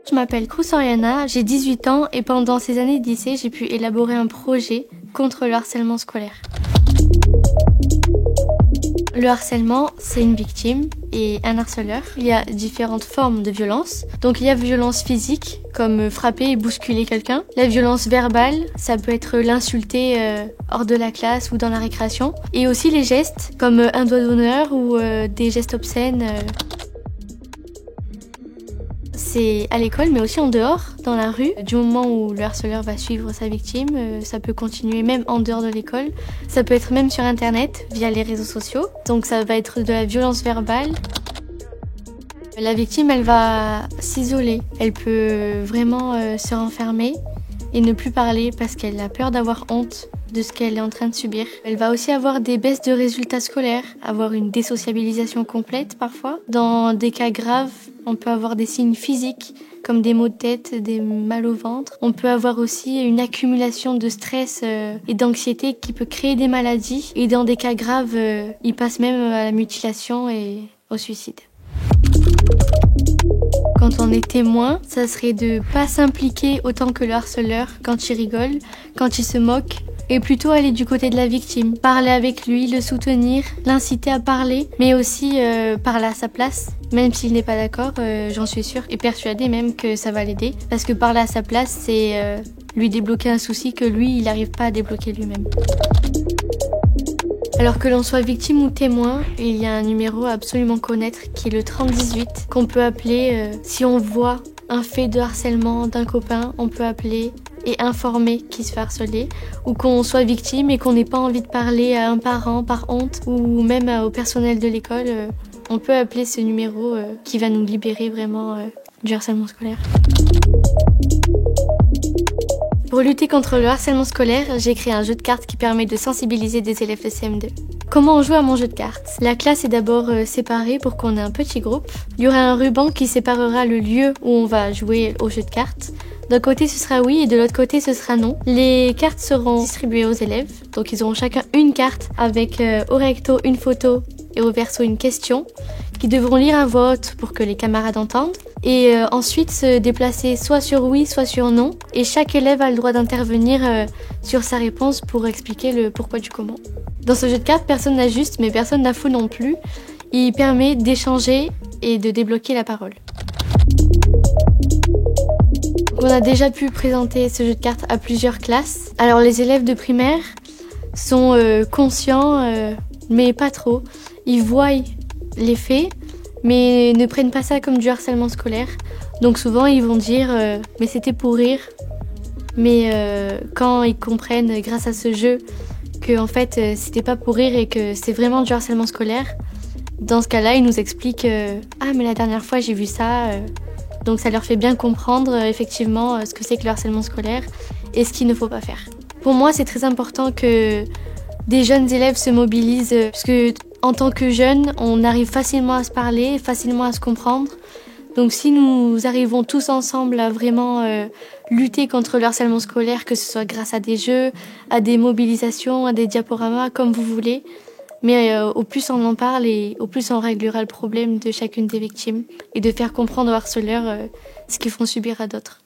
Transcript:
Je m'appelle Cruz Oriana, j'ai 18 ans et pendant ces années de lycée, j'ai pu élaborer un projet contre le harcèlement scolaire. Le harcèlement, c'est une victime et un harceleur. Il y a différentes formes de violence. Donc il y a violence physique, comme frapper et bousculer quelqu'un. La violence verbale, ça peut être l'insulter hors de la classe ou dans la récréation. Et aussi les gestes, comme un doigt d'honneur ou des gestes obscènes. C'est à l'école, mais aussi en dehors, dans la rue. Du moment où le harceleur va suivre sa victime, ça peut continuer même en dehors de l'école. Ça peut être même sur Internet, via les réseaux sociaux. Donc ça va être de la violence verbale. La victime, elle va s'isoler. Elle peut vraiment se renfermer et ne plus parler parce qu'elle a peur d'avoir honte de ce qu'elle est en train de subir. Elle va aussi avoir des baisses de résultats scolaires, avoir une désociabilisation complète parfois. Dans des cas graves, on peut avoir des signes physiques comme des maux de tête, des mal au ventre. On peut avoir aussi une accumulation de stress et d'anxiété qui peut créer des maladies. Et dans des cas graves, il passe même à la mutilation et au suicide. Quand on est témoin, ça serait de pas s'impliquer autant que le harceleur quand il rigole, quand il se moque, et plutôt aller du côté de la victime. Parler avec lui, le soutenir, l'inciter à parler, mais aussi parler à sa place. Même s'il n'est pas d'accord, j'en suis sûre et persuadée même que ça va l'aider. Parce que parler à sa place, c'est lui débloquer un souci que lui, il n'arrive pas à débloquer lui-même. Alors que l'on soit victime ou témoin, il y a un numéro à absolument connaître qui est le 3018 qu'on peut appeler si on voit un fait de harcèlement d'un copain, on peut appeler et informer qui se fait harceler, ou qu'on soit victime et qu'on n'ait pas envie de parler à un parent par honte ou même au personnel de l'école, on peut appeler ce numéro qui va nous libérer vraiment du harcèlement scolaire. Pour lutter contre le harcèlement scolaire, j'ai créé un jeu de cartes qui permet de sensibiliser des élèves de CM2. Comment on joue à mon jeu de cartes? La classe est d'abord séparée pour qu'on ait un petit groupe. Il y aura un ruban qui séparera le lieu où on va jouer au jeu de cartes. D'un côté ce sera oui et de l'autre côté ce sera non. Les cartes seront distribuées aux élèves, donc ils auront chacun une carte avec au recto une photo et au verso une question qu'ils devront lire à voix haute pour que les camarades entendent et ensuite se déplacer soit sur oui soit sur non et chaque élève a le droit d'intervenir sur sa réponse pour expliquer le pourquoi du comment. Dans ce jeu de cartes, personne n'a juste mais personne n'a faux non plus. Il permet d'échanger et de débloquer la parole. On a déjà pu présenter ce jeu de cartes à plusieurs classes. Alors les élèves de primaire sont conscients, mais pas trop. Ils voient les faits, mais ne prennent pas ça comme du harcèlement scolaire. Donc souvent ils vont dire mais c'était pour rire. Mais quand ils comprennent grâce à ce jeu que en fait c'était pas pour rire et que c'est vraiment du harcèlement scolaire, dans ce cas-là ils nous expliquent ah mais la dernière fois j'ai vu ça. Donc ça leur fait bien comprendre effectivement ce que c'est que le harcèlement scolaire et ce qu'il ne faut pas faire. Pour moi, c'est très important que des jeunes élèves se mobilisent parce que en tant que jeunes, on arrive facilement à se parler, facilement à se comprendre. Donc si nous arrivons tous ensemble à vraiment lutter contre le harcèlement scolaire, que ce soit grâce à des jeux, à des mobilisations, à des diaporamas, comme vous voulez, mais au plus on en parle et au plus on réglera le problème de chacune des victimes et de faire comprendre aux harceleurs ce qu'ils font subir à d'autres.